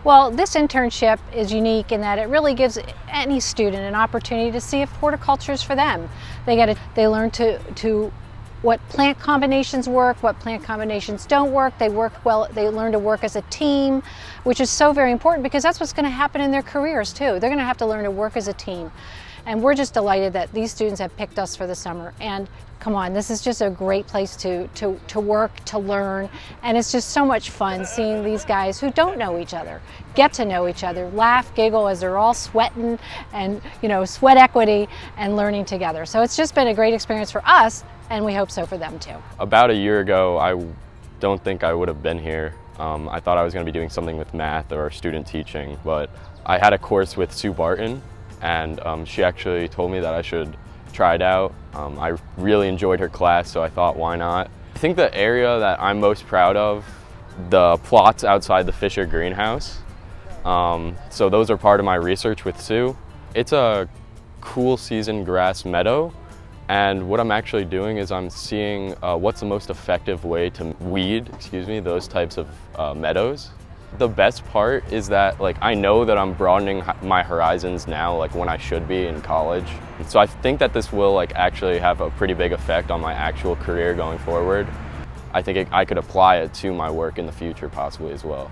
Well, this internship is unique in that it really gives any student an opportunity to see if horticulture is for them. They learn to what plant combinations work, what plant combinations don't work. They learn to work as a team, which is so very important because that's what's going to happen in their careers too. They're going to have to learn to work as a team. And we're just delighted that these students have picked us for the summer. And come on, this is just a great place to work, to learn. And it's just so much fun seeing these guys who don't know each other, get to know each other, laugh, giggle as they're all sweating and, sweat equity and learning together. So it's just been a great experience for us, and we hope so for them too. About a year ago, I don't think I would have been here. I thought I was going to be doing something with math or student teaching, but I had a course with Sue Barton, and she actually told me that I should try it out. I really enjoyed her class, so I thought, why not? I think the area that I'm most proud of, the plots outside the Fisher greenhouse. So those are part of my research with Sue. It's a cool season grass meadow, and what I'm actually doing is I'm seeing what's the most effective way to weed, those types of meadows. The best part is that I know that I'm broadening my horizons now when I should be in college. So I think that this will actually have a pretty big effect on my actual career going forward. I think I could apply it to my work in the future possibly as well.